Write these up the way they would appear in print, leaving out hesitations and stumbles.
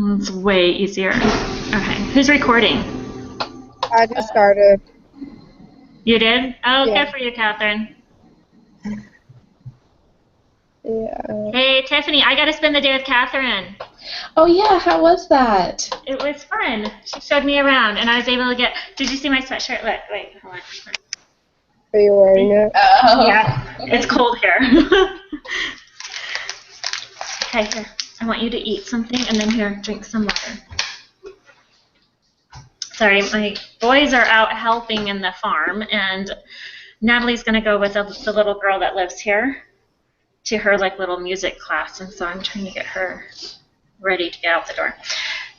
It's way easier. Okay, who's recording? I just started. You did? Oh, Yeah. good for you, Catherine. Yeah. Hey, Tiffany, I got to spend the day with Catherine. Oh, yeah, how was that? It was fun. She showed me around, and I was able to get... Did you see my sweatshirt? Look, wait, hold on. Are you wearing it? Oh. Yeah, it's cold here. Okay, here. I want you to eat something, and then here, drink some water. Sorry, my boys are out helping in the farm, and Natalie's going to go with the little girl that lives here to her like little music class, and so I'm trying to get her ready to get out the door.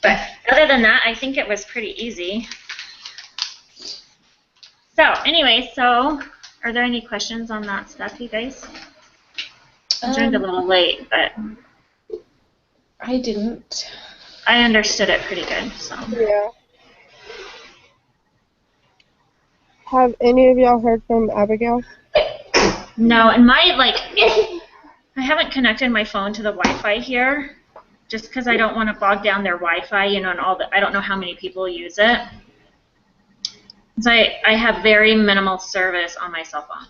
But other than that, I think it was pretty easy. So anyway, are there any questions on that stuff, you guys? I joined a little late, but I didn't. I understood it pretty good. So Yeah. Have any of y'all heard from Abigail? no, and I haven't connected my phone to the Wi-Fi here, just because I don't want to bog down their Wi-Fi, and I don't know how many people use it. So I have very minimal service on my cell phone.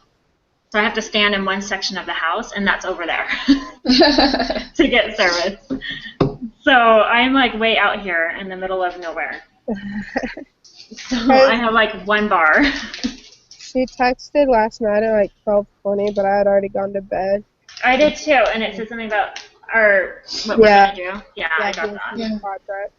So I have to stand in one section of the house, and that's over there to get service. So I'm like way out here in the middle of nowhere. So I have like one bar. She texted last night at like 12:20, but I had already gone to bed. I did too, and it said something about what we're gonna do. Yeah, I got that. Yeah. Project.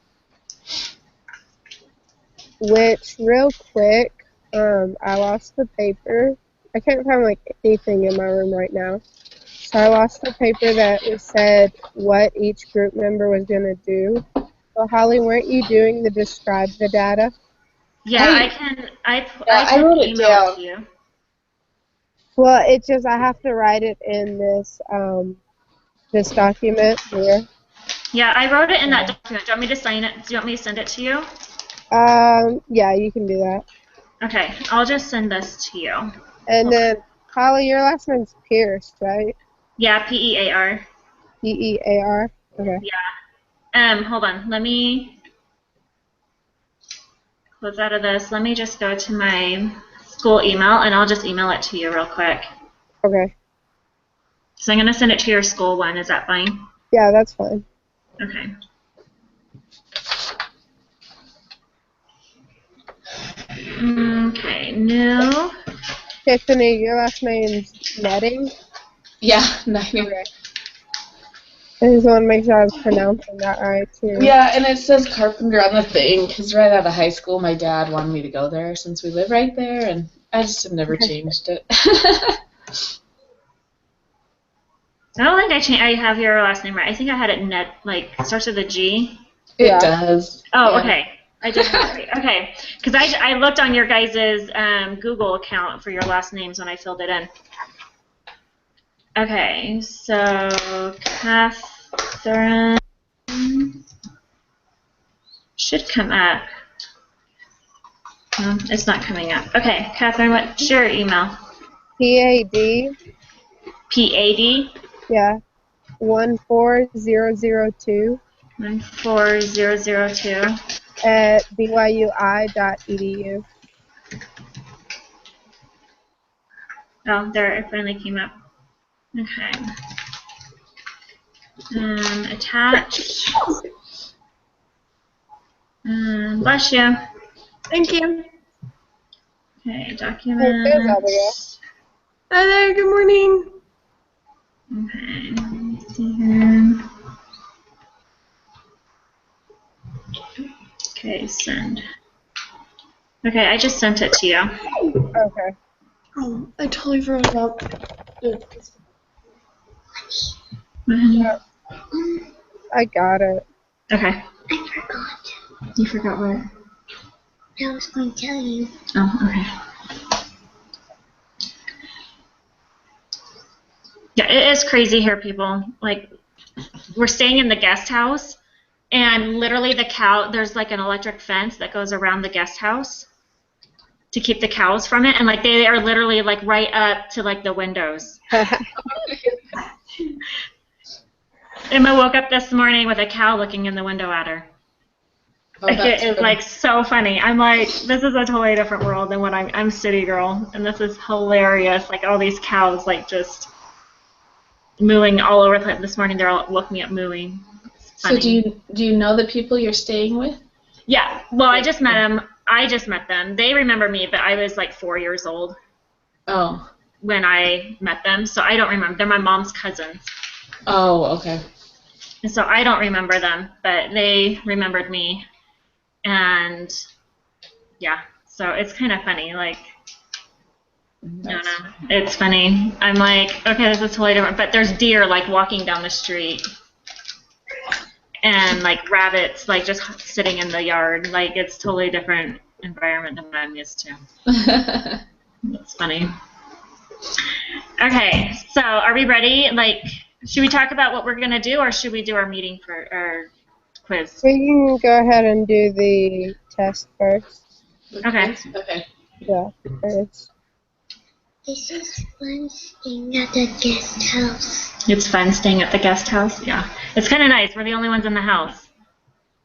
Which, real quick, I lost the paper. I can't find like anything in my room right now. So I lost the paper that said what each group member was gonna do. So Holly, weren't you doing the describe the data? Yeah, I can wrote it email down. it to you. Well, it's just I have to write it in this document here. Yeah, I wrote it in that document. Do you want me to sign it? Do you want me to send it to you? Yeah, you can do that. Okay, I'll just send this to you. And then, Holly, your last name's Pierce, right? Yeah, P-E-A-R. P-E-A-R? Okay. Yeah. Hold on. Let me close out of this. Let me just go to my school email, and I'll just email it to you real quick. Okay. So I'm going to send it to your school one. Is that fine? Yeah, that's fine. Okay. Okay, new. Tiffany, your last name's Netting? Yeah, nothing. Okay. I just want to make sure I was pronouncing that right, too. Yeah, and it says Carpenter on the thing, because right out of high school, my dad wanted me to go there since we live right there, and I just have never changed it. I don't think I have your last name right. I think I had it starts with a G. It does. Oh, yeah. Okay. I did have it right. Okay. Because I looked on your guys' Google account for your last names when I filled it in. Okay. So, Catherine should come up. No, it's not coming up. Okay. Catherine, what's your email? P-A-D. P-A-D? Yeah. 14002. 14002. At byui.edu. Oh, there, it finally came up. Okay. Attached. Bless you. Thank you. Okay, There's document. Abigail. Hi there, good morning. Okay, let me see here. Okay, send. Okay, I just sent it to you. Okay. Oh, I totally forgot about I got it. Okay. I forgot. You forgot what? I was going to tell you. Oh, okay. Yeah, it is crazy here, people. Like, we're staying in the guest house, and literally there's like an electric fence that goes around the guest house to keep the cows from it, and like they are literally like right up to like the windows. Emma woke up this morning with a cow looking in the window at her. Oh, Like, that's it is funny. like so funny. I'm like, this is a totally different world than what I'm city girl, and this is hilarious. Like all these cows, like just mooing all over the place. This morning they're all woke me up mooing. It's So funny. do you know the people you're staying with? Yeah. Well, I just met them. I just met them. They remember me, but I was like 4 years old Oh. when I met them, so I don't remember. They're my mom's cousins. Oh, okay. And so I don't remember them, but they remembered me. And yeah, so it's kind of funny. Like, I don't That's know. It's funny. I'm like, okay, this is totally different. But there's deer like walking down the street. And like rabbits like just sitting in the yard. Like it's totally different environment than what I'm used to. It's funny. Okay, so are we ready? Like, should we talk about what we're going to do, or should we do our meeting for our quiz? We can go ahead and do the test first. Okay. Okay. Yeah, first. This is fun staying at the guest house. It's fun staying at the guest house. Yeah, it's kind of nice. We're the only ones in the house.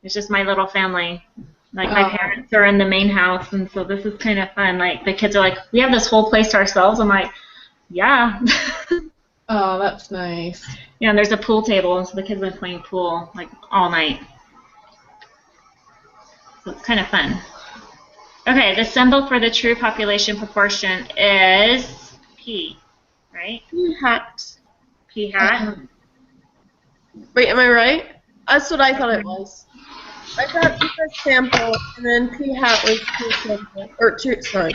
It's just my little family. Like my parents are in the main house, and so this is kind of fun. Like the kids are like, we have this whole place to ourselves. I'm like, yeah. Oh, that's nice. Yeah, and there's a pool table, and so the kids have been playing pool like all night. So it's kind of fun. Okay, the symbol for the true population proportion is P, right? Hat. P hat. Wait, am I right? That's what I thought it was. I thought P was sample, and then P hat was P sample. Or two, sorry.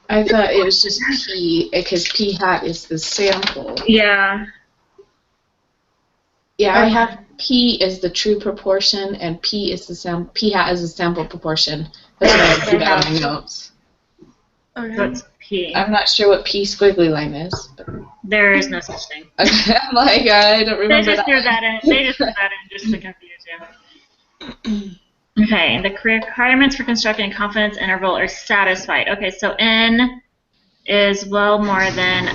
I thought it was just P, because P hat is the sample. Yeah. Yeah, I have P is the true proportion, and P is the P hat is the sample proportion. That's what I put out in my notes. So Okay. it's P. I'm not sure what P squiggly line is. But There is no such thing. okay, I'm like, I don't They remember just that. threw that in. They just threw that in just to confuse you. Okay, the requirements for constructing a confidence interval are satisfied. Okay, so N is well more than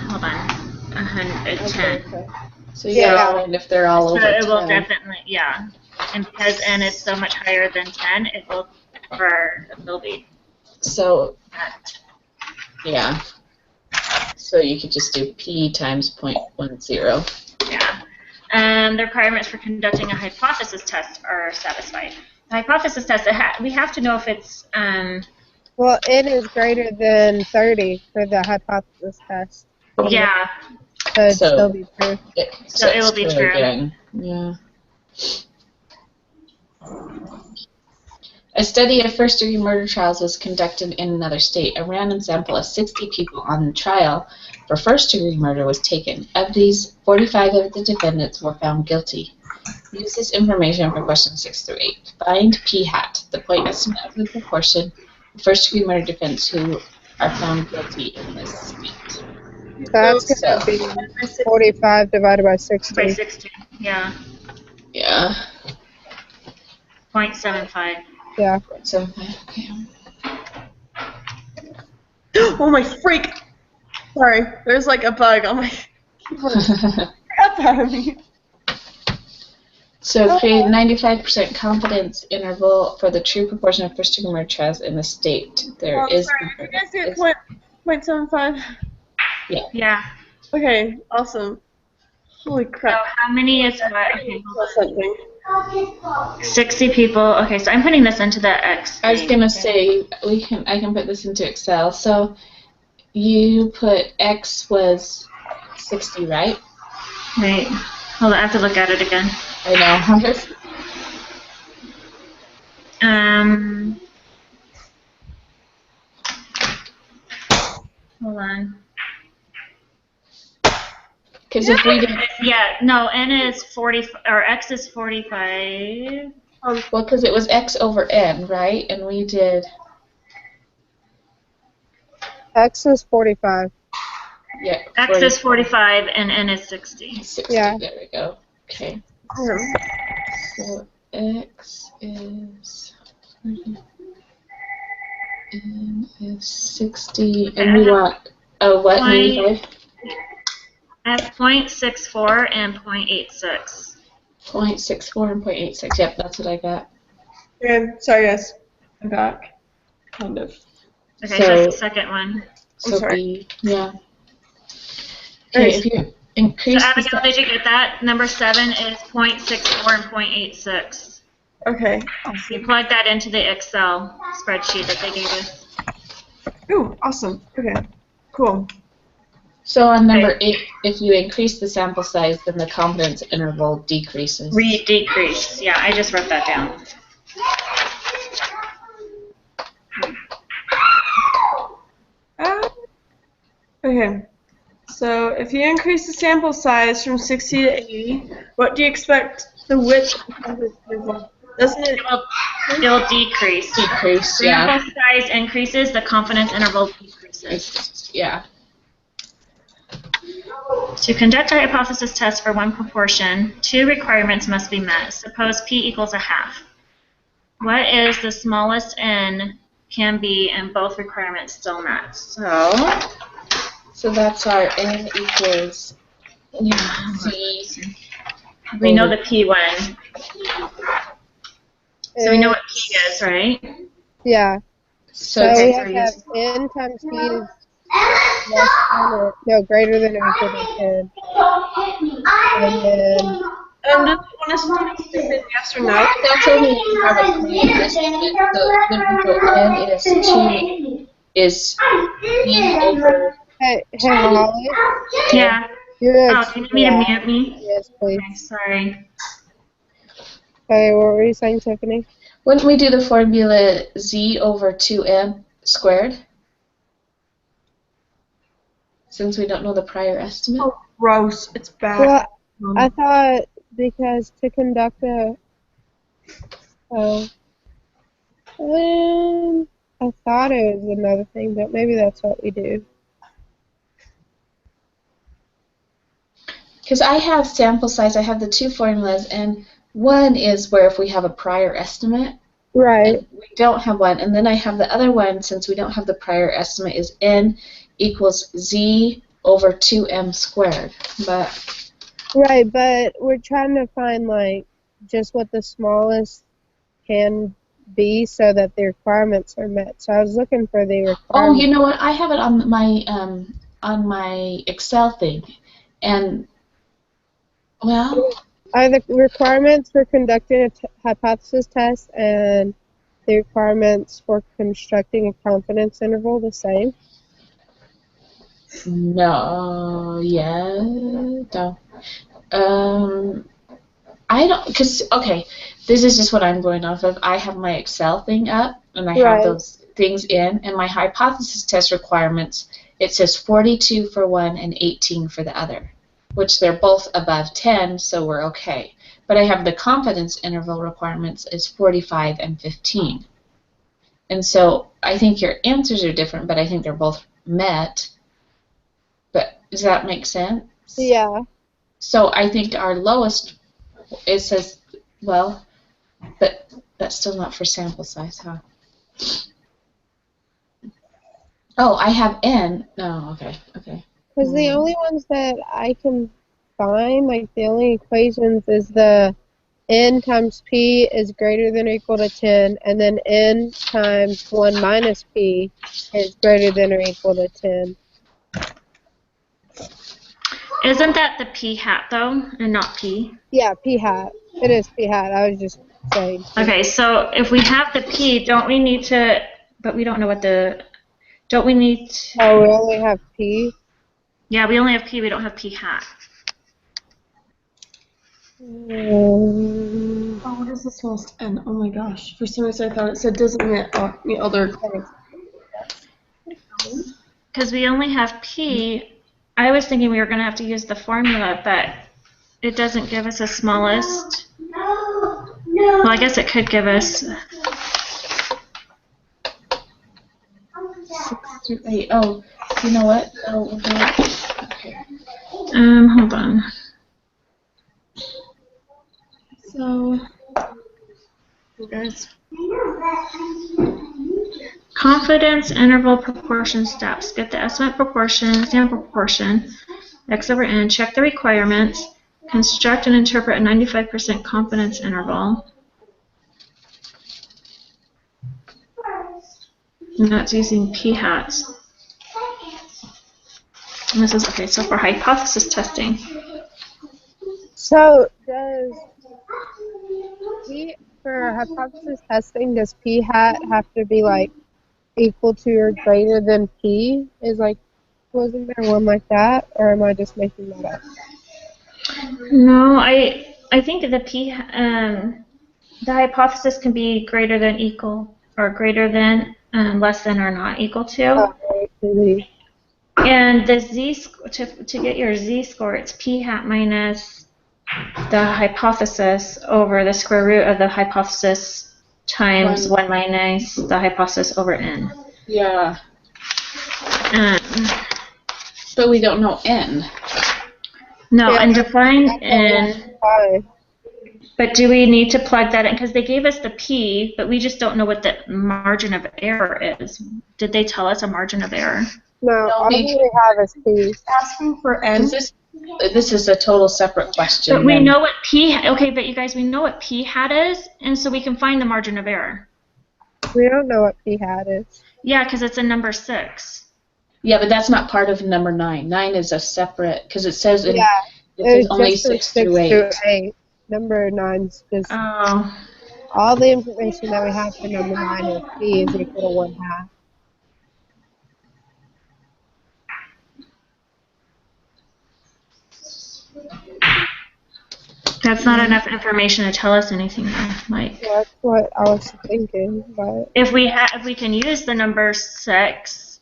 hold on, 110. So you get all in if they're all So over it will 10. definitely, yeah. And because N is so much higher than 10, it will be So, that. yeah. So you could just do P times 0.10. Yeah. The requirements for conducting a hypothesis test are satisfied. The hypothesis test, we have to know if it's, Well, N is greater than 30 for the hypothesis test. yeah. So it'd So- still be true. So it will be it's true. Again. Yeah. A study of first-degree murder trials was conducted in another state. A random sample of 60 people on the trial for first-degree murder was taken. Of these, 45 of the defendants were found guilty. Use this information for questions 6 through 8. Find P hat, the point estimate of the proportion of first-degree murder defendants who are found guilty in this state. So that's going to be 45 divided by 60. By 16. Yeah. Yeah. 0.75. Yeah. So, okay. Oh my freak! Sorry, there's like a bug on my keyboard. Crap out of me. So create 95% confidence interval for the true proportion of first-degree murder trials in the state. There is. Sorry, you guys do it 0.75? Yeah. Okay, awesome. Holy So crap. how many is what? Okay, hold Something. on. 60 people. Okay, so I'm putting this into the X. I was gonna say I can put this into Excel. So you put X was 60, right? Wait. Hold on, I have to look at it again. I know. Hold on. Because if we did, Yeah, no, N is 40, or X is 45. well, because it was X over N, right? And we did, X is 45. yeah. X is 45 and N is 60. 60. Yeah. There we go. Okay. So X is 40, N is 60, and we want what? 95? I have 0.64 and 0.86. 0.64 and 0.86. Yep, that's what I got. Okay, sorry guys. I'm back. Kind of. Okay, so that's the second one. So sorry. B, yeah. Okay, Okay, if you So increase the Abigail, did you get that? Number 7 is 0.64 and 0.86. Okay. You plug that into the Excel spreadsheet that they gave us. Ooh, awesome. Okay. Cool. So on number 8, if you increase the sample size, then the confidence interval decreases. Decrease. Yeah, I just wrote that down. Okay. So if you increase the sample size from 60 to 80, what do you expect the width of the confidence interval? Doesn't it? It'll decrease. Decrease, yeah. Sample size increases, the confidence interval decreases. Yeah. To conduct a hypothesis test for one proportion, 2 requirements must be met. Suppose P equals a half. What is the smallest n can be and both requirements still met? So that's our n equals z. We know the P one. So we know what P is, right? Yeah. So So we so have n times p is less than or, no, greater than or equal to 10. And then, Does it want us to type in yes or no? that's only if you have a clean estimate. So when we go n is p over. hey Holly, Yeah. you're Oh, like do you need me to loud. mute me? Yes, please. Okay, sorry. Okay, what were you saying, Tiffany? Wouldn't we do the formula z over 2m squared? Since we don't know the prior estimate? Oh, gross. It's bad. Well, I thought because to conduct a, I thought it was another thing, but maybe that's what we do. Because I have sample size, I have the 2 formulas, and one is where if we have a prior estimate, Right. and we don't have one, and then I have the other one, since we don't have the prior estimate, is n equals z over 2m squared. But Right, but we're trying to find like just what the smallest can be so that the requirements are met. So I was looking for the requirements. oh, you know what? I have it on my Excel thing, and well, Are the requirements for conducting a hypothesis test and the requirements for constructing a confidence interval the same? no, yeah, no. I don't, because, okay, this is just what I'm going off of. I have my Excel thing up, and I have those things in, and my hypothesis test requirements, it says 42 for one and 18 for the other, which they're both above 10, so we're okay. But I have the confidence interval requirements is 45 and 15. And so I think your answers are different, but I think they're both met. But does that make sense? Yeah. So I think our lowest, it says, well, but that's still not for sample size, huh? Oh, I have n. No, okay, okay. Because the only ones that I can find, like the only equations is the n times p is greater than or equal to 10, and then n times 1 minus p is greater than or equal to 10. Isn't that the P hat, though, and not P? Yeah, p hat. It is p hat. I was just saying. Okay, so if we have the P, don't we need to, but we don't know what the, don't we need to, Oh, we only have p? yeah, we only have P, we don't have P hat. Oh, what is the smallest n? Oh my gosh. For some reason I thought it said doesn't meet other requirements. Because we only have P, I was thinking we were going to have to use the formula, but it doesn't give us a smallest. Well, I guess it could give us. 6 through 8. Oh, you know what? Oh, we're gonna, okay. Hold on. So, you guys. Confidence interval proportion steps. Get the estimate proportion, sample proportion. X over N, check the requirements, construct and interpret a 95% confidence interval. And that's using p-hats. And this is, okay, so for hypothesis testing. So for hypothesis testing, does p hat have to be like equal to or greater than p? Wasn't there one like that, or am I just making that up? No, I think the the hypothesis can be greater than, equal, or greater than, less than, or not equal to. Oh, right. And the to get your z-score, it's p hat minus the hypothesis over the square root of the hypothesis times 1 minus the hypothesis over n. Yeah. But we don't know n. No, Yeah, and define n. But do we need to plug that in? Because they gave us the p, but we just don't know what the margin of error is. Did they tell us a margin of error? No, all we have is p. Asking for n. This is a total separate question. But we know what p. Okay, but you guys, we know what p hat is, and so we can find the margin of error. We don't know what p hat is. Yeah, because it's a number 6. Yeah, but that's not part of number 9. 9 is a separate, because it says it it's only 6 through 8. Number 9's just Oh. all the information that we have for number 9 is p is equal to 1/2. That's not enough information to tell us anything, Mike. Yeah, that's what I was thinking, but If we can use the number 6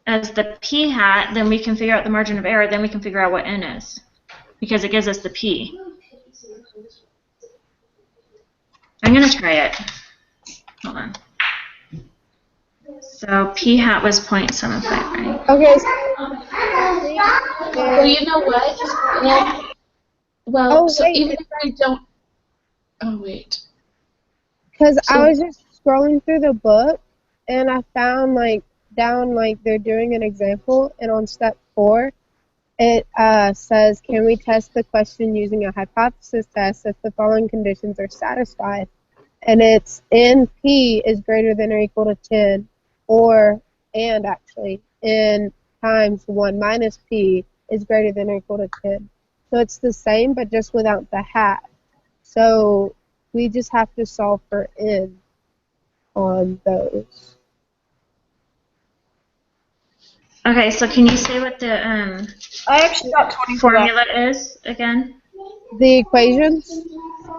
as the p hat, then we can figure out the margin of error. Then we can figure out what n is, because it gives us the p. I'm gonna try it. Hold on. So p hat was 0.75, right? okay. Well, you know what? Even if I don't. Oh wait. Because I was just scrolling through the book, and I found they're doing an example, and on step 4, it says, can we test the question using a hypothesis test if the following conditions are satisfied? And it's NP is greater than or equal to 10, and N times 1 minus P is greater than or equal to 10. So it's the same, but just without the hat. So we just have to solve for N on those. Okay, so can you say what the I actually got 20 formula is again? The equations?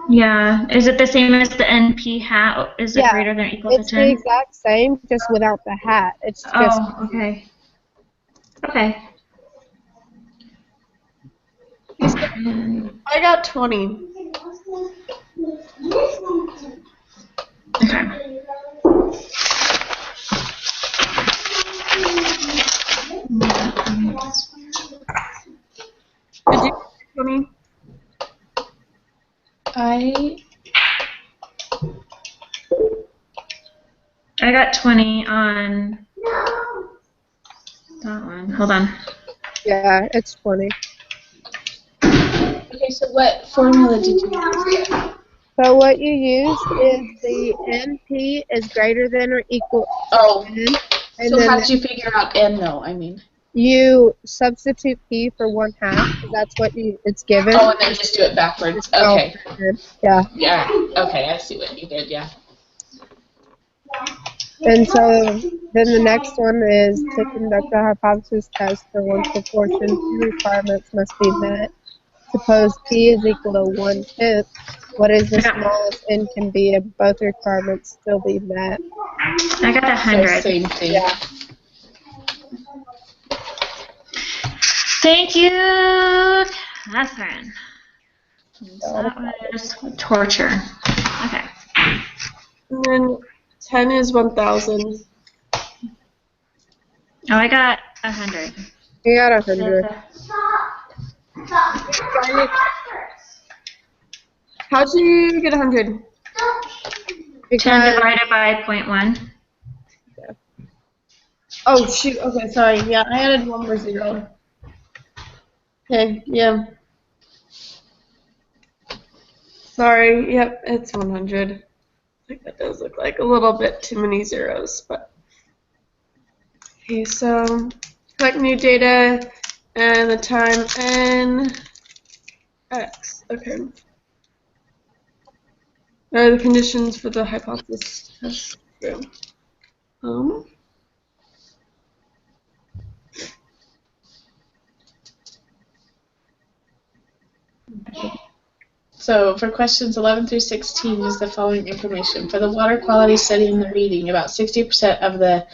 Yeah. Is it the same as the NP hat? Is it greater than or equal to 10? It's the exact same, just without the hat. It's just. Oh, okay. Okay. I got 20. Okay. Did you get 20? I got 20 on that one. Hold on. Yeah, it's 20. Okay, so what formula did you use? So what you use is the NP is greater than or equal to N. And So then how did you figure out N though? I mean. You substitute P for 1/2, because that's what it's given. Oh, and then just do it backwards. Okay. Yeah. Yeah. Okay, I see what you did. Yeah. And so then the next one is to conduct a hypothesis test for one proportion. 2 requirements must be met. Suppose P is equal to 1/10. What is the smallest N can be if both requirements still be met? I got 100. So same thing. Yeah. Thank you, Catherine. That was torture. Okay. And then 10 is 1,000. Oh, I got 100. You got 100. How'd you get 100? 10 divided by 0.1. Oh, shoot. Okay, sorry. Yeah, I added 1 more 0. Okay, yeah. Sorry, yep, it's 100. I think that does look like a little bit too many zeros, but. Okay, so collect new data and the time n x. Okay. Are the conditions for the hypothesis test true? So for questions 11 through 16 is the following information. For the water quality study in the reading, about 60% of the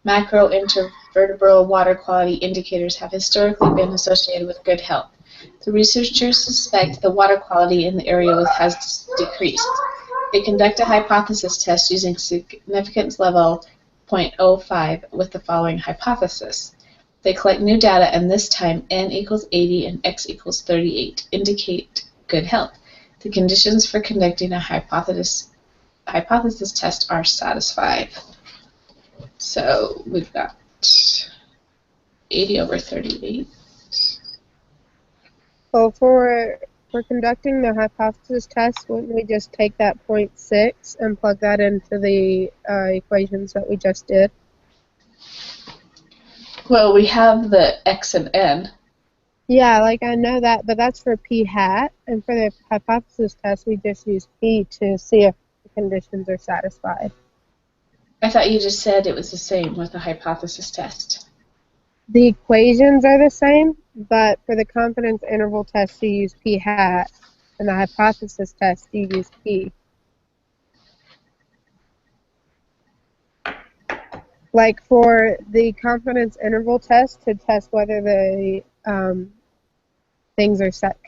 macro intervertebral water quality indicators have historically been associated with good health. The researchers suspect the water quality in the area has decreased. They conduct a hypothesis test using significance level 0.05 with the following hypothesis. They collect new data, and this time n equals 80 and x equals 38 indicate good health. The conditions for conducting a hypothesis test are satisfied. So we've got 80 over 38. Well, for conducting the hypothesis test, wouldn't we just take that 0.6 and plug that into the equations that we just did? Well, we have the x and n. Yeah, like I know that, but that's for p hat, and for the hypothesis test, we just use p to see if the conditions are satisfied. I thought you just said it was the same with the hypothesis test. The equations are the same, but for the confidence interval test, you use p hat, and the hypothesis test, you use p. Like for the confidence interval test, to test whether the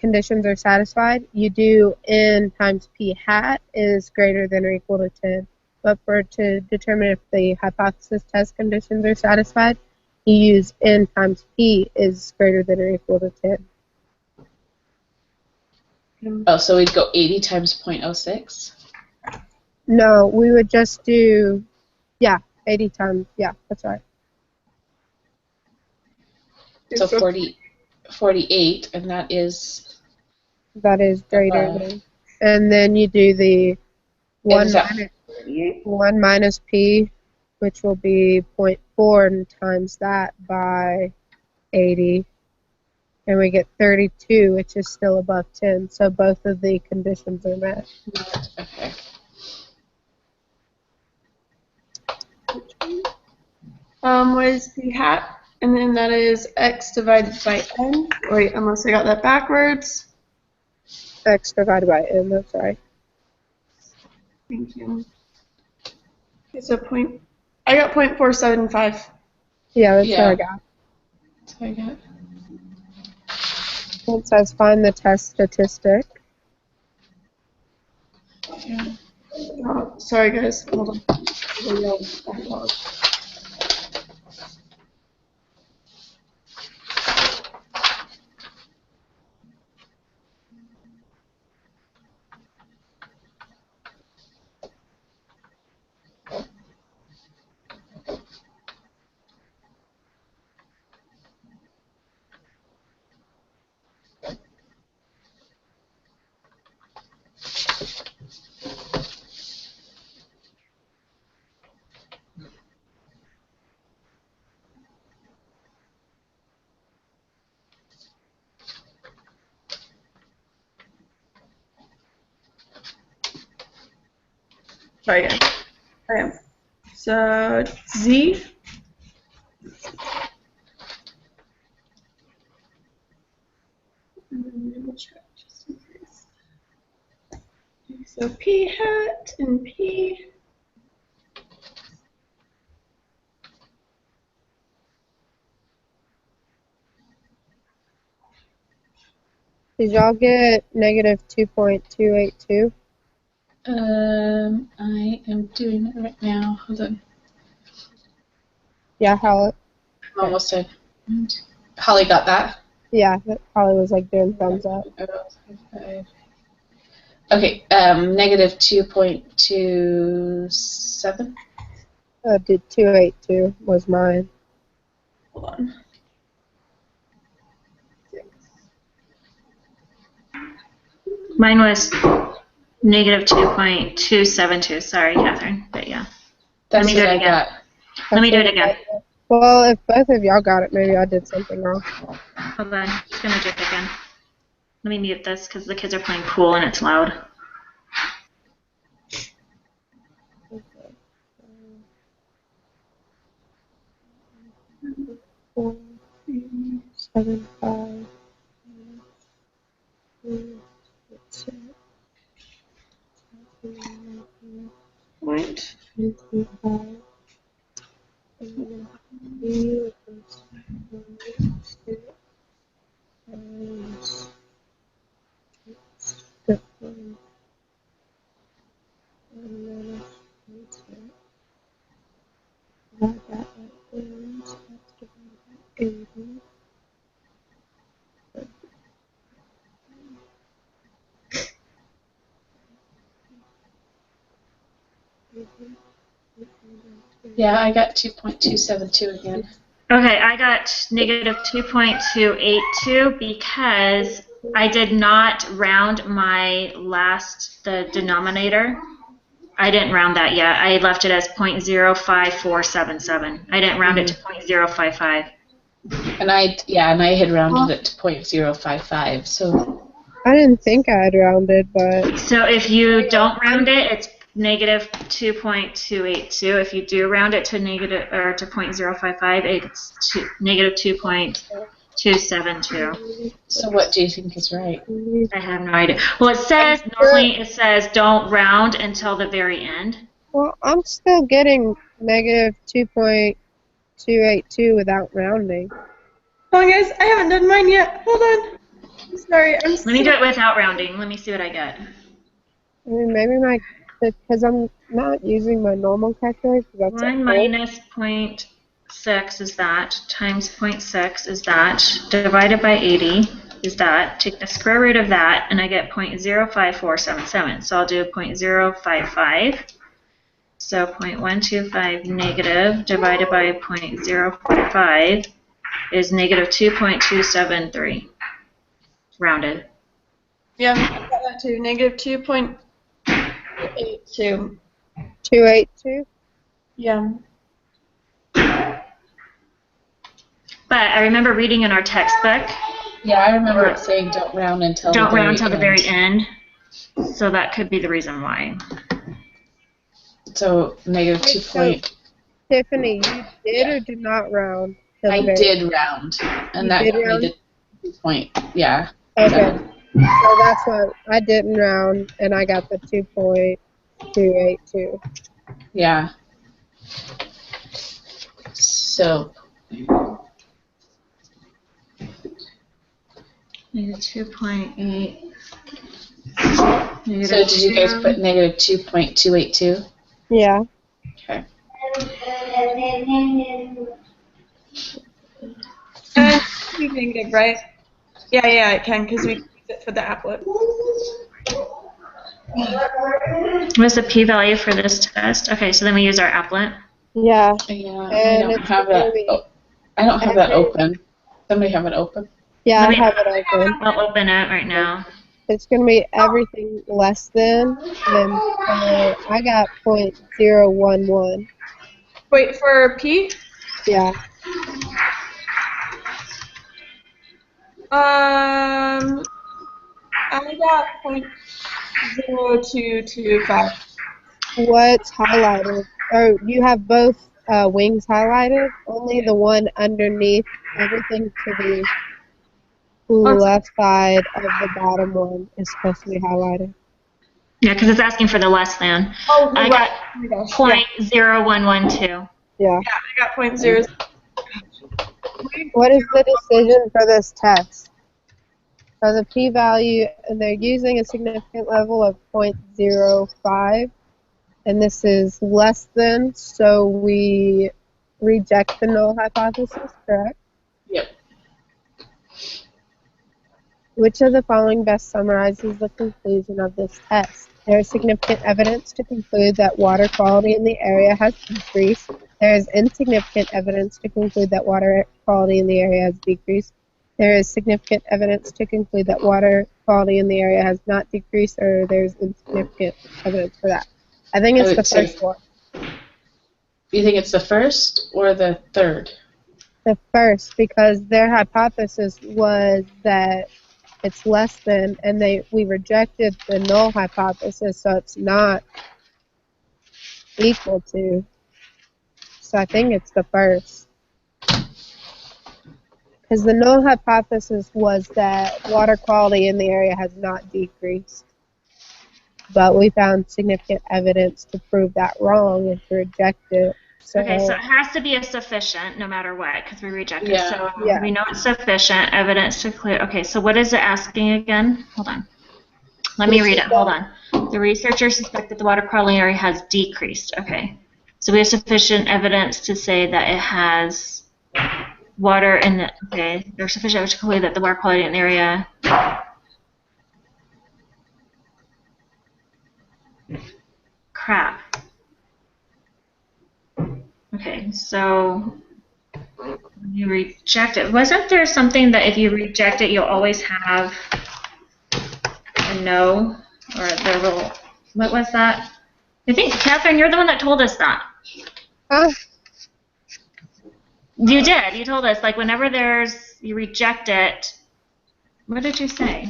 conditions are satisfied, you do n times p hat is greater than or equal to 10. But to determine if the hypothesis test conditions are satisfied, you use n times p is greater than or equal to 10. Oh, so we'd go 80 times 0.06? No, we would just do, 80 times, that's right. So 48, and that is? That is greater than. And then you do the 1 minus p, which will be 0.4, and times that by 80. And we get 32, which is still above 10. So both of the conditions are met. Okay. What is p hat? And then that is x divided by n. Wait, unless I got that backwards. X divided by n, that's right. Thank you. Okay, so I got 0.475. Yeah, that's what I got. That's what I got. It says find the test statistic. Yeah. Oh, sorry guys, hold on. Sorry guys. Okay. So Z. So P hat and P. Did y'all get negative 2.282? I am doing it right now. Hold on. Yeah, Holly. I'm almost done. Holly got that? Yeah, Holly was like doing thumbs up. Okay, negative 2.27. Did 282 was mine. Hold on. Mine was negative 2.272. Sorry, Catherine, but yeah. That's Let me do what it I again. got. Let me do it That's again. what I- Well, if both of y'all got it, maybe I did something wrong. Hold on. It's going to dip again. Let me mute this because the kids are playing pool and it's loud. Four, 7, 5, 3, 6, Point. 25, and then 3 is 6, times 15, and then it's 6. Divide that by 10, so that's divided by 80. Yeah, I got 2.272 again. Okay, I got negative 2.282 because I did not round the denominator. I didn't round that yet. I left it as 0.05477. I didn't round it to 0.055. And I had rounded it to 0.055. So I didn't think I had rounded, but So if you don't round it, it's negative 2.282. If you do round it to negative or to 0.055, it's negative 2.272. so what do you think is right? I have no idea. Well, normally it says don't round until the very end. well, I'm still getting negative 2.282 without rounding. Hold on, guys. I haven't done mine yet. Hold on. I'm sorry. Let me do it without rounding. Let me see what I get. I mean, maybe because I'm not using my normal calculator. 'Cause that's 1 at home. minus 0.6 is that, times 0.6 is that, divided by 80 is that. Take the square root of that, and I get 0.05477. So I'll do 0.055. So 0.125 negative divided by 0.055 is negative 2.273, rounded. Yeah, I got that too. Negative 2.82. 282. Yeah. But I remember reading in our textbook, Yeah, I remember it saying don't round until don't the very round till the end. very end. So that could be the reason why. So negative Wait, 2 so- point. Tiffany, you did or did not round? till the I very did round, and You that did got me round? to 2 point. Yeah. Okay, 7. so that's what I didn't round, and I got the 2.282. Yeah. So Negative 2.8. so did you guys put negative 2.282? Yeah. Okay. And be negative, right? Yeah, it can because we use it for the applet. What's the p-value for this test? Okay, so then we use our applet. Yeah. Yeah, I And don't it's have gonna that. be I don't have that every- open. Somebody have it open? Yeah, Let I me- have it open. I'll open it right now. It's going to be everything less than, and I got 0.011. Wait, for P? Yeah. I got 0.0225. What's highlighted? Oh, you have both wings highlighted? Only the one underneath everything to the left side of the bottom one is supposed to be highlighted. Yeah, because it's asking for the less than. Oh, I right. got Oh my gosh. 0.0112. Yeah. Yeah, I got 0.0. What is the decision for this test? So the p-value, and they're using a significant level of 0.05, and this is less than, so we reject the null hypothesis, correct? Yep. Which of the following best summarizes the conclusion of this test? There is significant evidence to conclude that water quality in the area has increased. There is insignificant evidence to conclude that water quality in the area has decreased. there is significant evidence to conclude that water quality in the area has not decreased, or there's insignificant evidence for that. I think it's the first one. You think it's the first or the third? The first, because their hypothesis was that it's less than, and we rejected the null hypothesis, so it's not equal to. So I think it's the first. Because the null hypothesis was that water quality in the area has not decreased. But we found significant evidence to prove that wrong and to reject it. So, okay, so it has to be a sufficient no matter what, because we rejected. Yeah. So Yeah. we know it's sufficient evidence to clear. Okay, so what is it asking again? Hold on. Let me read it. Hold on. The researchers suspect that the water quality area has decreased. Okay. So we have sufficient evidence to say that it has water in the, okay, there's sufficient evidence to conclude that the water quality in the area. Crap. Okay, so you reject it. Wasn't there something that if you reject it, you'll always have a no, or the little, what was that? I think, Catherine, you're the one that told us that. huh? You did. You told us, like, whenever you reject it, what did you say?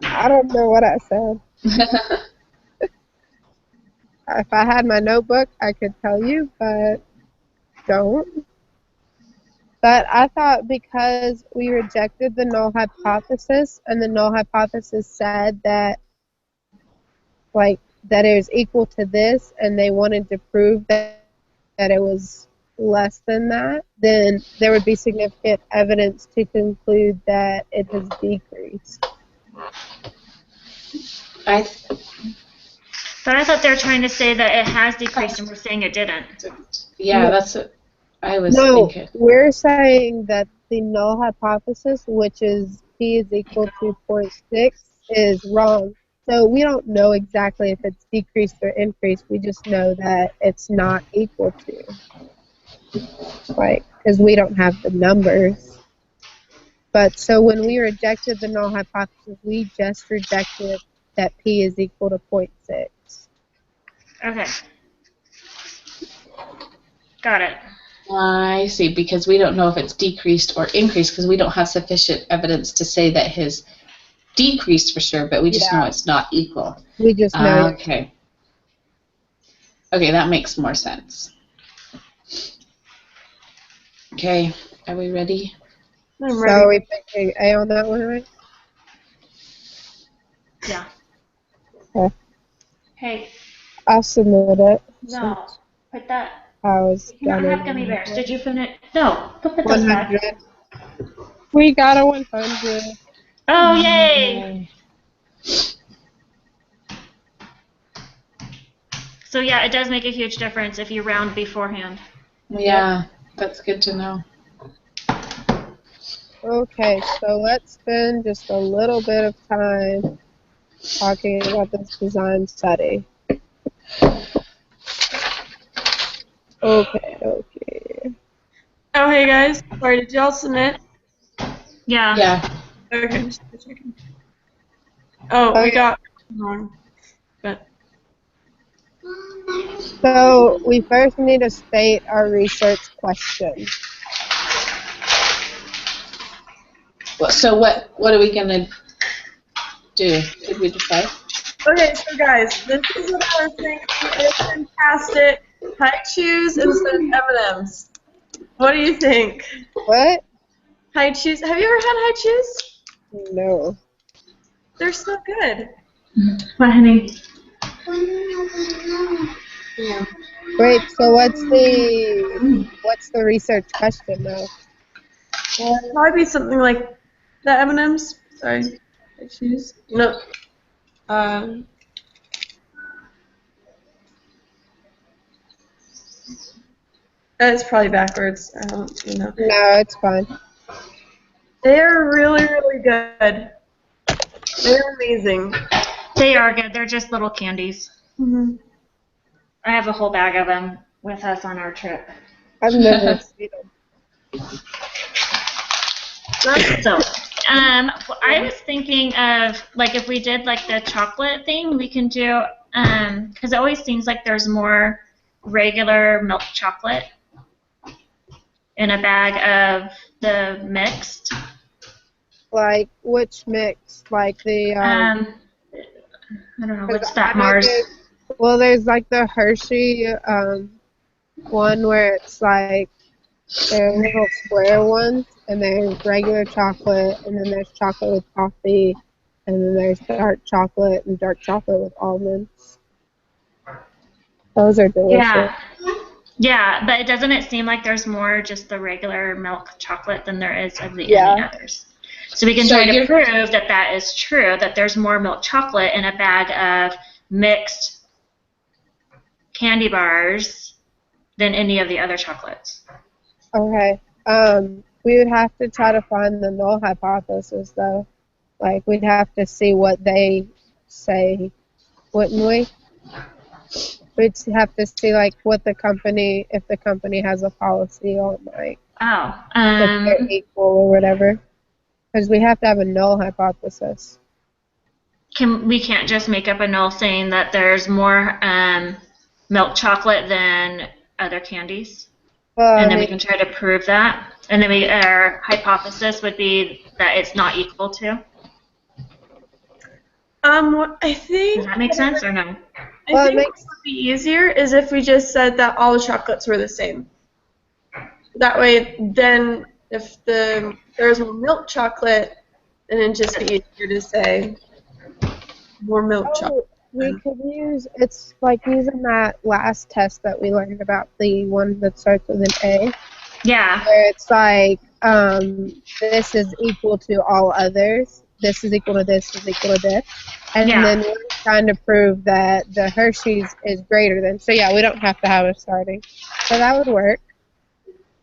I don't know what I said. If I had my notebook, I could tell you, but don't. But I thought because we rejected the null hypothesis, and the null hypothesis said that, like, that it was equal to this, and they wanted to prove that it was less than that, then there would be significant evidence to conclude that it has decreased. But I thought they were trying to say that it has decreased, and we're saying it didn't. Yeah, that's what I was No, thinking. we're saying that the null hypothesis, which is p is equal to 0.6, is wrong. So we don't know exactly if it's decreased or increased. We just know that it's not equal to. Like, because we don't have the numbers. But so when we rejected the null hypothesis, we just rejected that p is equal to 0.6. Okay. Got it. I see, because we don't know if it's decreased or increased because we don't have sufficient evidence to say that his decreased for sure, but we just know it's not equal. We just know. Okay. Okay, that makes more sense. Okay, are we ready? I'm So ready. are we picking A on that one, right? Yeah. Okay. Hey, I'll submit it. no. Put that. I was You cannot done have gummy bears. Did you finish? No. Don't put those back. 100. We got a 100. Oh, yay! So yeah, it does make a huge difference if you round beforehand. Yeah, that's good to know. Okay, so let's spend just a little bit of time talking about this design study. Okay. Oh, hey guys. Sorry, did y'all submit? Yeah. Yeah. Okay, just checking. Oh, we Okay. got wrong. But So we first need to state our research question. So what are we gonna do? Did we decide? okay, so guys, this is what I was thinking. It's fantastic. High chews instead of M&Ms. What do you think? What? High chews. Have you ever had high chews? No. They're so good. What, honey? Yeah. Wait, so what's the research question though? Probably be something like the M&Ms. Sorry, high chews. No. It's probably backwards. I don't even know. No, it's fine. They're really, really good. They're amazing. They are good. They're just little candies. Mm-hmm. I have a whole bag of them with us on our trip. I've never seen them. So, I was thinking of, like, if we did, like, the chocolate thing, we can do, because it always seems like there's more regular milk chocolate in a bag of the mixed. Like, which mix? Like the, I don't know, 'cause what's I that, know Mars? well, there's like the Hershey, one where it's like, they're little square ones, and there's regular chocolate, and then there's chocolate with coffee, and then there's dark chocolate and dark chocolate with almonds. Those are delicious. Yeah. Yeah, but doesn't it seem like there's more just the regular milk chocolate than there is of the any others? So we can try to prove that that is true, that there's more milk chocolate in a bag of mixed candy bars than any of the other chocolates. Okay. We would have to try to find the null hypothesis, though. Like, we'd have to see what they say, wouldn't we? We'd have to see, like, what the company, if the company has a policy on, like, if they're equal or whatever. Because we have to have a null hypothesis. We can't just make up a null saying that there's more milk chocolate than other candies? And then we can try to prove that. And then our hypothesis would be that it's not equal to. I think. Does that make sense or no? I think what would be easier is if we just said that all the chocolates were the same. That way, then if there's more milk chocolate, then it'd just be easier to say more milk chocolate. We could use, it's like using that last test that we learned about, the one that starts with an A. Yeah. Where it's like, this is equal to all others. This is equal to this is equal to this. And then we're trying to prove that the Hershey's is greater than. So yeah, we don't have to have a starting. So that would work.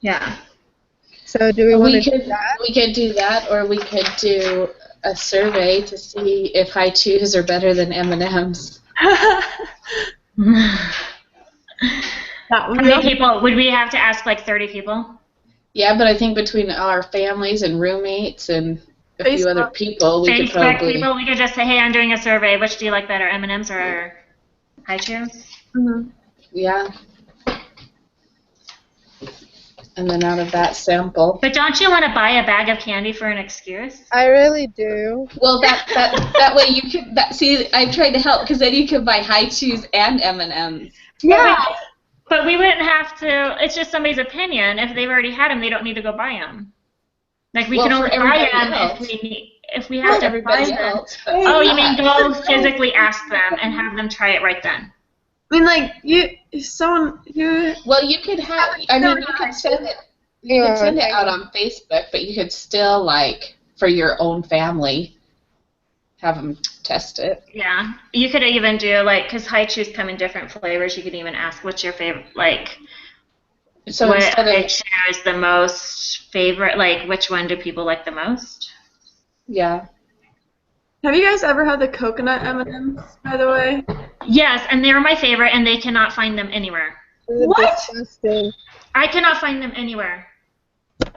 Yeah. So do we want to do that? We could do that, or we could do a survey to see if high chews are better than M&Ms. How many people? Would we have to ask like 30 people? Yeah, but I think between our families and roommates and a few other people, we could probably... people, we could just say, hey, I'm doing a survey. Which do you like better, M&Ms or high chews? Mm-hmm. Yeah. And then out of that sample. But don't you want to buy a bag of candy for an excuse? I really do. Well, that way you could see. I tried to help because then you could buy high chews and M&Ms. Yeah. But we wouldn't have to. It's just somebody's opinion. If they've already had them, they don't need to go buy them. Like we can only buy them if we have to buy them. Oh, you mean go physically ask them and have them try it right then? I mean, like Well, you could have. I mean, you could send it. You could send it out on Facebook, but you could still for your own family, have them test it. Yeah, you could even do because high chews come in different flavors. You could even ask, "What's your favorite?" So what high chew is the most favorite? Which one do people like the most? Yeah. Have you guys ever had the coconut M&Ms, by the way? Yes, and they're my favorite, and they cannot find them anywhere. What? Disgusting. I cannot find them anywhere.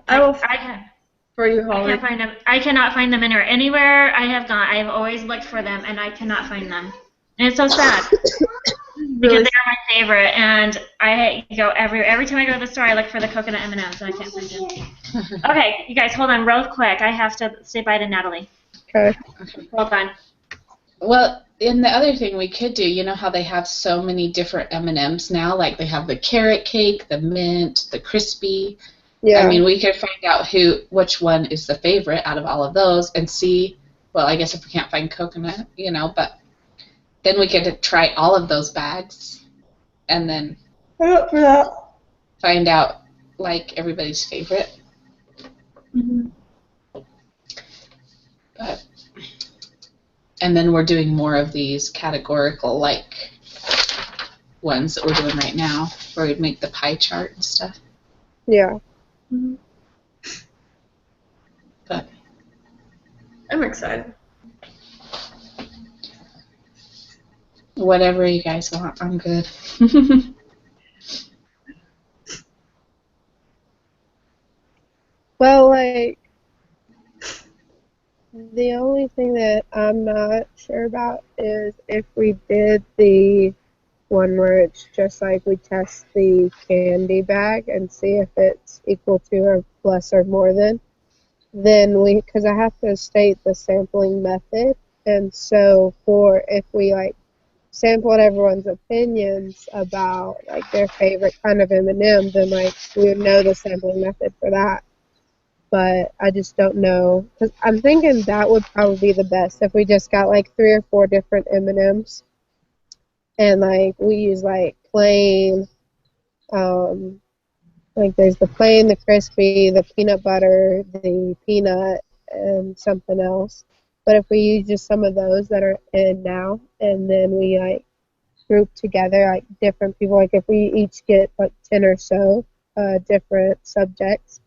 I can. For you, Holly. I can't find them. I cannot find them anywhere. Anywhere I have gone, I've always looked for them, and I cannot find them. And it's so sad because they're my favorite, and I go every time I go to the store, I look for the coconut M&Ms, and I can't find them. Okay, you guys, hold on real quick. I have to say bye to Natalie. Okay. Hold on. Well, and the other thing we could do, you know how they have so many different M&Ms now? Like they have the carrot cake, the mint, the crispy. Yeah. I mean, we could find out which one is the favorite out of all of those and see, well, I guess if we can't find coconut, but then we could try all of those bags and then find out, everybody's favorite. Mm-hmm. But, and then we're doing more of these categorical ones that we're doing right now, where we'd make the pie chart and stuff. Yeah. Mm-hmm. But I'm excited. Whatever you guys want, I'm good. Well, The only thing that I'm not sure about is if we did the one where it's just like we test the candy bag and see if it's equal to or less or more than, then because I have to state the sampling method, and so for if we like sampled everyone's opinions about like their favorite kind of M&M, then like we would know the sampling method for that. But I just don't know, because I'm thinking that would probably be the best if we just got like 3 or 4 different M&Ms, and like we use like plain, like there's the plain, the crispy, the peanut butter, the peanut, and something else. But if we use just some of those that are in now, and then we like group together like different people, like if we each get like 10 or so different subjects,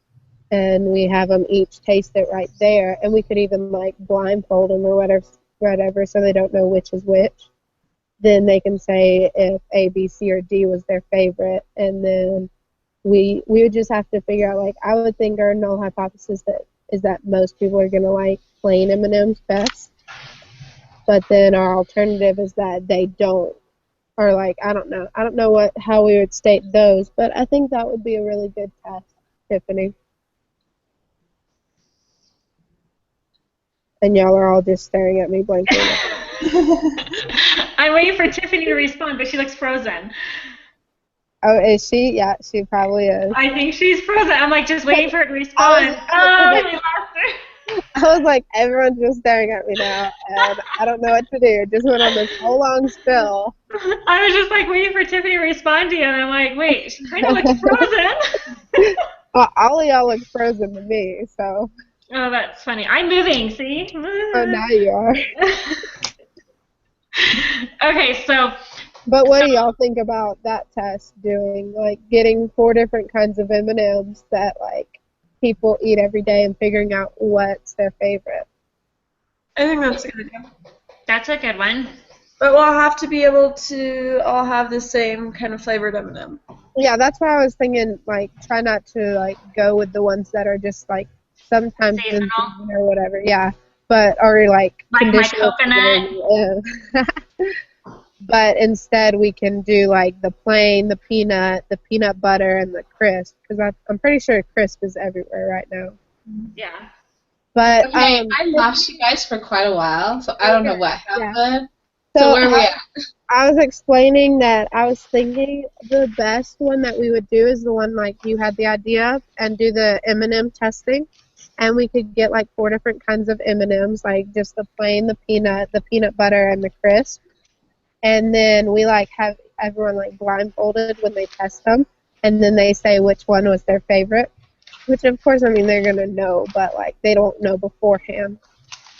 and we have them each taste it right there, and we could even like blindfold them or whatever, so they don't know which is which. Then they can say if A, B, C, or D was their favorite, and then we would just have to figure out, like, I would think our null hypothesis is that most people are gonna like plain M&Ms best, but then our alternative is that they don't, or like I don't know how we would state those, but I think that would be a really good test, Tiffany. And y'all are all just staring at me blankly. I'm waiting for Tiffany to respond, but she looks frozen. Oh, is she? Yeah, she probably is. I think she's frozen. I'm like just waiting for her to respond. We lost her. I was like, everyone's just staring at me now, and I don't know what to do. Just went on this whole long spill. I was just like waiting for Tiffany to respond to you, and I'm like, wait, she kind of looks frozen. Well, all of y'all look frozen to me, so. Oh, that's funny. I'm moving, see? Oh, now you are. Okay, so. But what do y'all think about that test doing, like getting 4 different kinds of M&Ms that like people eat every day and figuring out what's their favorite? I think that's a good idea. That's a good one. But we'll have to be able to all have the same kind of flavored M&M. Yeah, that's why I was thinking, like, try not to like go with the ones that are just like sometimes in season or whatever. Yeah, but or like conditional coconut. But instead we can do like the plain, the peanut butter, and the crisp, because I'm pretty sure crisp is everywhere right now. Yeah. But okay, I lost you guys for quite a while, so I don't know what happened. Yeah. So where are we at? I was explaining that I was thinking the best one that we would do is the one like you had the idea of, and do the M&M testing, and we could get like 4 different kinds of M&Ms, like just the plain, the peanut butter, and the crisp. And then we like have everyone like blindfolded when they test them, and then they say which one was their favorite, which of course, I mean, they're gonna know, but like they don't know beforehand.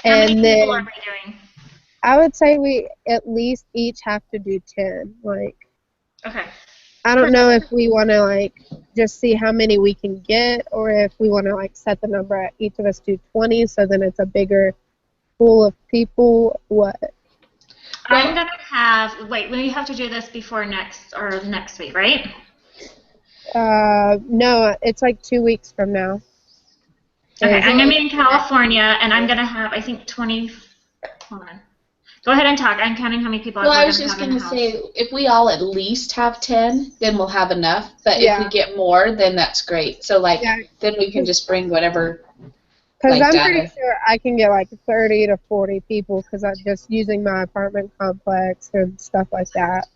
How many people are we doing? I would say we at least each have to do 10. Like, okay. I don't know if we want to like just see how many we can get, or if we want to like set the number at each of us do 20, so then it's a bigger pool of people. What? I'm gonna have. Wait, we have to do this before next week, right? No, it's like 2 weeks from now. Okay, I'm gonna be in California, and I'm gonna have, I think, 20. Hold on. Go ahead and talk. I'm counting how many people. Well, I was just gonna say, if we all at least have 10, then we'll have enough. But if we get more, then that's great. So like, then we can just bring whatever. Because I'm pretty sure I can get like 30 to 40 people, because I'm just using my apartment complex and stuff like that.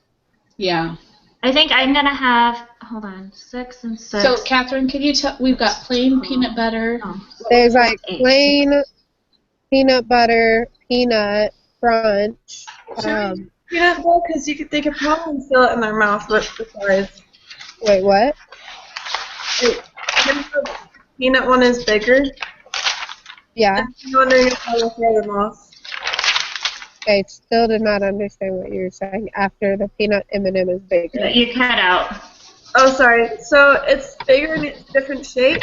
Yeah. I think I'm going to have, hold on, 6 and 6. So, Catherine, can you tell, we've got plain peanut butter. There's like plain peanut butter, peanut, crunch. Peanut butter, because they could probably feel it in their mouth with the size. Wait, what? The peanut one is bigger. Yeah. I'm wondering if I will throw them off. I still did not understand what you were saying. After the peanut M&M is bigger. You cut out. Oh, sorry. So it's bigger and it's different shape.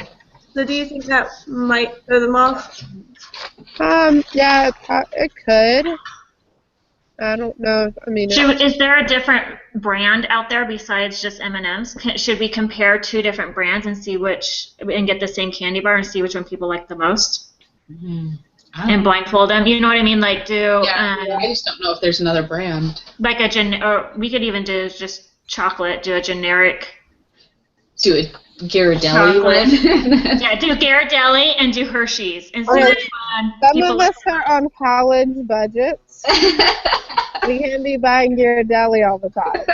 So do you think that might throw them off? Yeah, it could. I don't know. I mean, is there a different brand out there besides just M&Ms? Should we compare 2 different brands and see and get the same candy bar and see which one people like the most? Mm-hmm. and blindfold them. You know what I mean? Like do Yeah, I just don't know if there's another brand. like or we could even do just chocolate. Do a generic. Do a Ghirardelli one. Yeah, do Ghirardelli and do Hershey's. And see Okay. which one Some people of us are on college budgets. We can't be buying Ghirardelli all the time.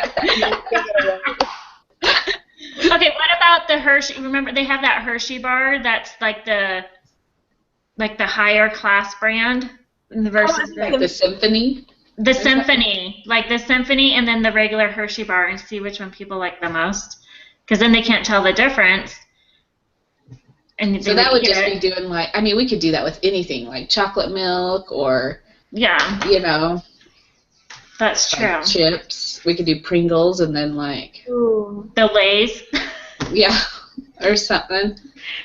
Okay, what about the Hershey? Remember, they have that Hershey bar that's like the higher class brand versus Like the Symphony. the Symphony, like the Symphony, and then the regular Hershey bar, and see which one people like the most. Because then they can't tell the difference. And So that would just be doing like, I mean, we could do that with anything, like chocolate milk or, yeah, you know, that's true. like chips. We could do Pringles and then like, The Lay's. yeah, or something.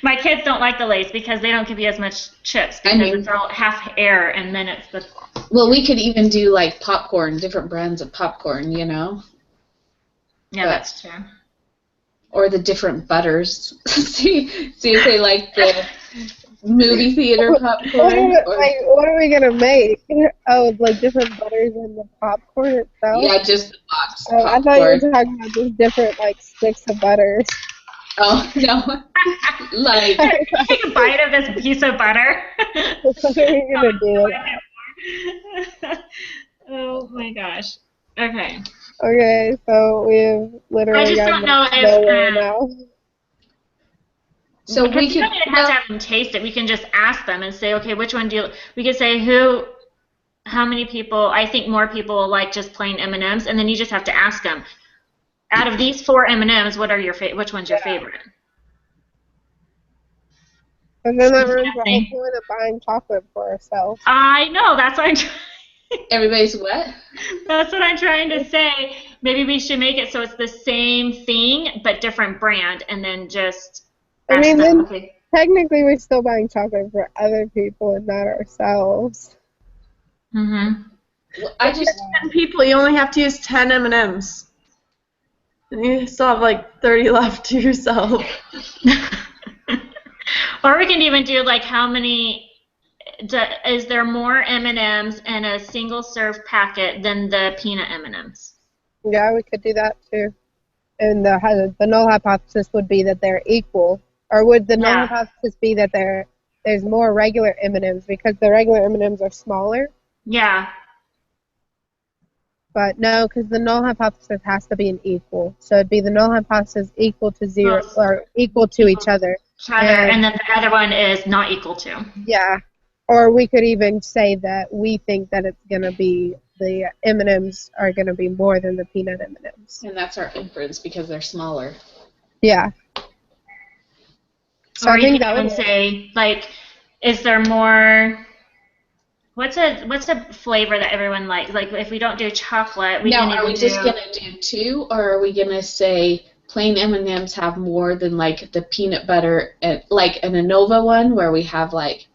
My kids don't like the Lay's because they don't give you as much chips because it's all half air and then it's the. Well, we could even do like popcorn, different brands of popcorn, you know. Yeah, that's true. Or the different butters. see if they like the movie theater popcorn. What are we gonna make? Oh, like different butters in the popcorn itself? Yeah, just the box Oh, popcorn. I thought you were talking about just different like sticks of butters. Oh no, like Take a bite of this piece of butter. What are we gonna do? Oh my gosh. Okay. Okay, so we've literally I just got don't know nowhere if. now. so Because we you could. don't even have to have them taste it. We can just ask them and say, okay, which one do you? We could say how many people? I think more people will like just plain M&Ms, and then you just have to ask them. Out of these 4 M&Ms, what are your which one's your favorite? And then that ruins the whole point of buying chocolate for ourselves. I know. That's what I'm trying. Everybody's what? That's what I'm trying to say. Maybe we should make it so it's the same thing but different brand, and then just. I mean, them, then okay. technically we're still buying chocolate for other people and not ourselves. Mhm. Well, I just 10 people, you only have to use 10 M&Ms. And you still have like 30 left to yourself. Or we can even do like how many. Is there more M&Ms in a single serve packet than the peanut M&Ms? Yeah, we could do that too. And the null hypothesis would be that they're equal. Or would the null hypothesis be that there's more regular M&Ms because the regular M&Ms are smaller? Yeah. But no, because the null hypothesis has to be an equal. So it'd be the null hypothesis equal to 0 or equal to each other. And then the other one is not equal to. Yeah. Or we could even say that we think that it's going to be the M&Ms are going to be more than the peanut M&Ms. and that's our inference because they're smaller. Yeah. So Or I you think can that even would say, like, is there more? What's a flavor that everyone likes? Like, if we don't do chocolate, we Now, can are we even just gonna do 2, or are we gonna say plain M&Ms have more than like the peanut butter and like an Anova one where we have like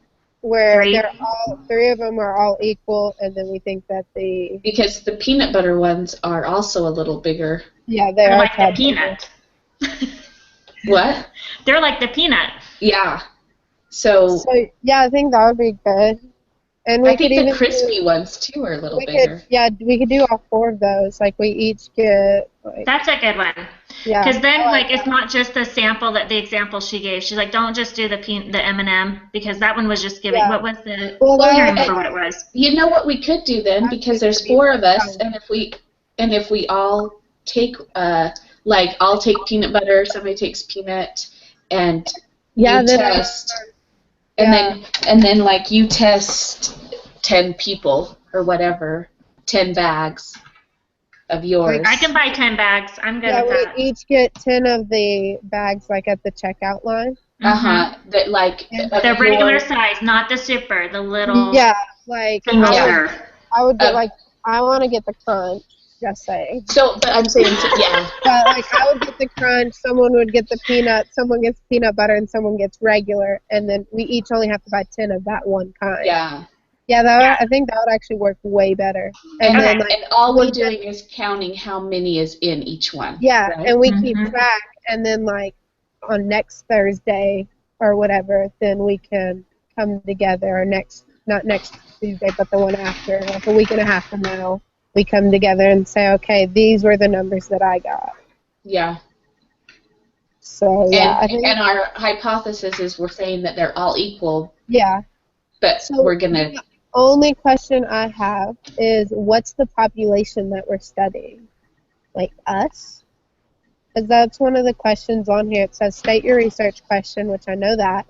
where 3? they're all 3 of them are all equal, and then we think that because the peanut butter ones are also a little bigger. they They're are like the peanut. What? They're like the peanut. Yeah. So yeah, I think that would be good. And we I think could even the crispy ones too are a little bigger. we could do all 4 of those. Like we each get like, That's a good one. yeah. Because then, I like, that. it's not just the sample the example she gave. She's like, don't just do the M&M because that one was just giving. Yeah. What was the? Well, I don't remember what it was. You know what we could do then, because there's 4 of us, and if we all take like I'll take peanut butter, somebody takes peanut, and you test, and then like you test 10 people or whatever, 10 bags of yours. I can buy 10 bags. I'm good with that. We each get 10 of the bags like at the checkout line. That like the regular size, not the super, the little. Yeah, like single serve. I would get like I want to get the crunch. Just saying. So, but I'm saying, yeah. But like I would get the crunch, someone would get the peanut, someone gets peanut butter, and someone gets regular, and then we each only have to buy 10 of that one kind. Yeah. Yeah, I think that would actually work way better. And then and all we're doing is counting how many is in each one. Yeah, right? and we keep track, and then like on next Thursday or whatever, then we can come together, or next not next Tuesday, but the one after, like a week and a half from now, we come together and say, okay, these were the numbers that I got. Yeah. So yeah, I think. And our hypothesis is we're saying that they're all equal. Yeah. But So we're gonna. The only question I have is, what's the population that we're studying? Like us? Because that's one of the questions on here. It says state your research question, which I know that,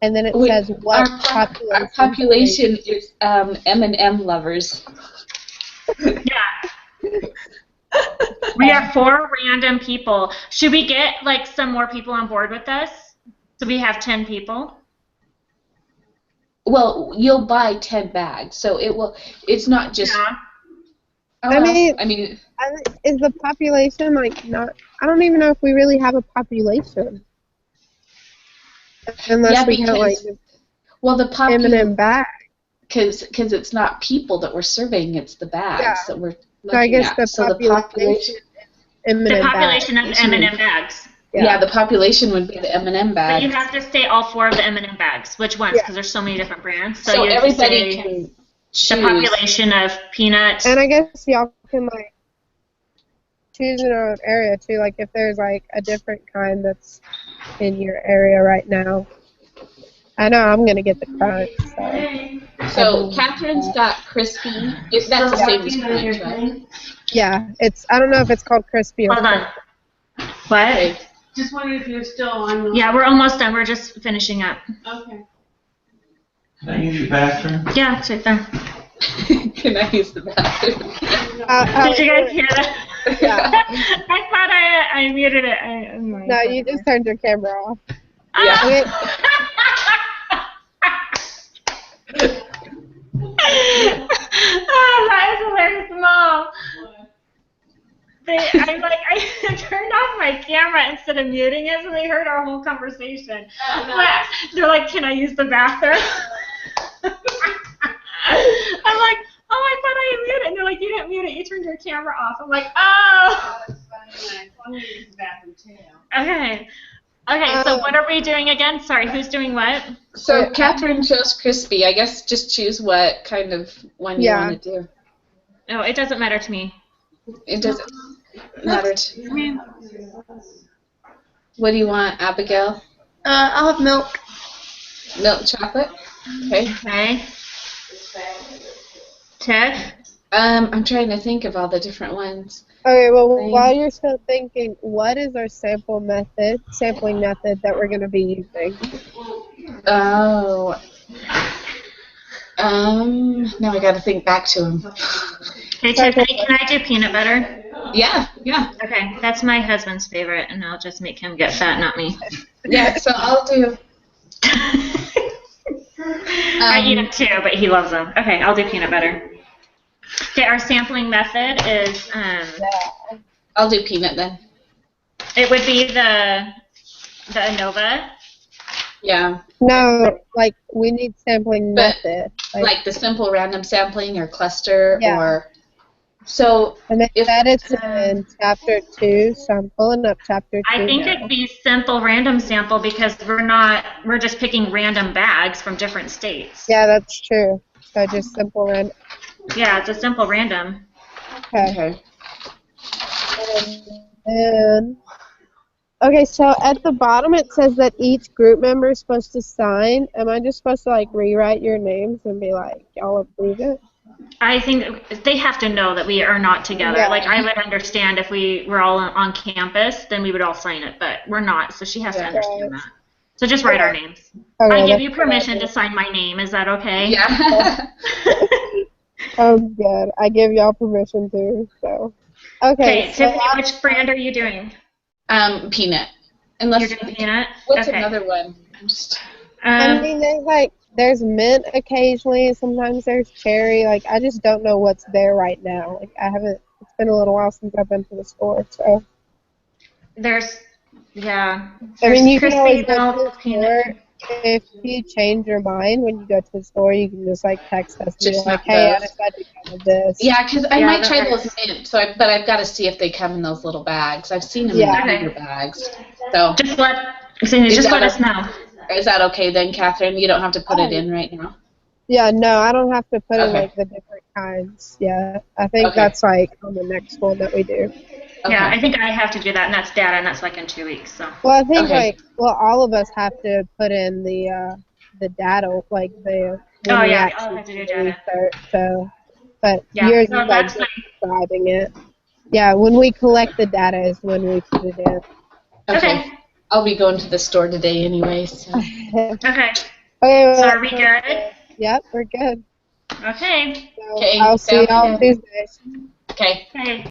and then it says what population. Our population is M&M lovers. Yeah. We are 4 random people. Should we get like some more people on board with this? So we have 10 people. Well, you'll buy 10 bags, so it will. It's not just. Yeah. I mean, is the population like not? I don't even know if we really have a population, unless we have like the M&M bag. Because it's not people that we're surveying, it's the bags that we're looking so I guess at. The population of M&M bags. Yeah, the population would be the M&M bags. But you have to say all 4 of the M&M bags. Which ones? Because there's so many different brands. So you everybody can choose. The population of peanuts. And I guess y'all can like choose in our area too. Like if there's like a different kind that's in your area right now. I know I'm gonna get the crunch. So Catherine's got crispy. That's the same as crunch, right? Yeah, I don't know if it's called crispy or. Hold on. What? Okay. Just wondering if you're still on. Yeah, we're almost done. We're just finishing up. Okay. Can I use the bathroom? Yeah, it's right there. Can I use the bathroom? Did you guys hear that? Yeah. I thought I muted it. No, you just turned your camera off. Yeah. Oh, that is hilarious, Mom. I turned off my camera instead of muting it, so they heard our whole conversation. But they're like, "Can I use the bathroom?" I'm like, "Oh, I thought I had muted." And they're like, "You didn't mute it. You turned your camera off." I'm like, "Oh." I'm going to use the bathroom too. Okay. Okay, so what are we doing again? Sorry, who's doing what? So Catherine chose crispy. I guess just choose what kind of one you want to do. No, it doesn't matter to me. It doesn't matter to me. What do you want, Abigail? I'll have milk. Milk chocolate? Okay. Okay. Tiff? I'm trying to think of all the different ones. Okay, well, while you're still thinking, what is our sampling method that we're going to be using? Oh. Now I got to think back to them. Hey, Tiffany, can I do peanut butter? Yeah. Okay, that's my husband's favorite, and I'll just make him get fat, not me. Yeah, so I'll do. I eat them too, but he loves them. Okay, I'll do peanut butter. Okay, our sampling method is, I'll do peanut then. it would be the ANOVA. Yeah. No, like, we need sampling method. Like the simple random sampling or cluster Yeah. So and that is in chapter 2, so I'm pulling up chapter 2 I think now. it'd be simple random sample because we're just picking random bags from different states. Yeah, that's true. So just simple random. Yeah, it's a simple random. Okay. And okay, so at the bottom it says that each group member is supposed to sign. Am I just supposed to like rewrite your names and be like, y'all approve it? I think they have to know that we are not together. Yeah. Like, I would understand if we were all on campus, then we would all sign it, but we're not, so she has to understand that. So just write our names. Okay, I give you permission to sign my name. Is that okay? Yeah. Sounds good. I give y'all permission to. So. Okay. So Tiffany, which brand are you doing? Peanut. Unless You're doing peanut? What's okay. another one? I mean, there's mint occasionally. Sometimes there's cherry. Like, I just don't know what's there right now. Like, it's been a little while since I've been to the store, so. Yeah. I mean, you can always crispy go to milk, the peanut. store. If you change your mind when you go to the store, you can just like text us and be Just like, not "Hey, I those. decided to go with this." Yeah, because I Yeah, might that try works. those mint. But I've got to see if they come in those little bags. I've seen them Yeah. in the bigger bags. So Just let that us know. is that okay then, Catherine? You don't have to put it in right now. Yeah, no, I don't have to put in Okay. like the different kinds. Yeah, I think Okay. that's like on the next one that we do. Yeah, Okay. I think I have to do that, and that's data, and that's like in 2 weeks. So. Well, I think Okay. all of us have to put in the data, like the when Oh we yeah, I'll actually have to do do the data. research. So, but Yeah, yours so is like that's just describing it. Yeah, when we collect the data is when we put it in. Okay. I'll be going to the store today anyway, so. Okay, Okay. well, So that are we sounds good? Yep, we're good. Okay. So Okay, I'll see sounds y'all good. Tuesday. Okay. Okay.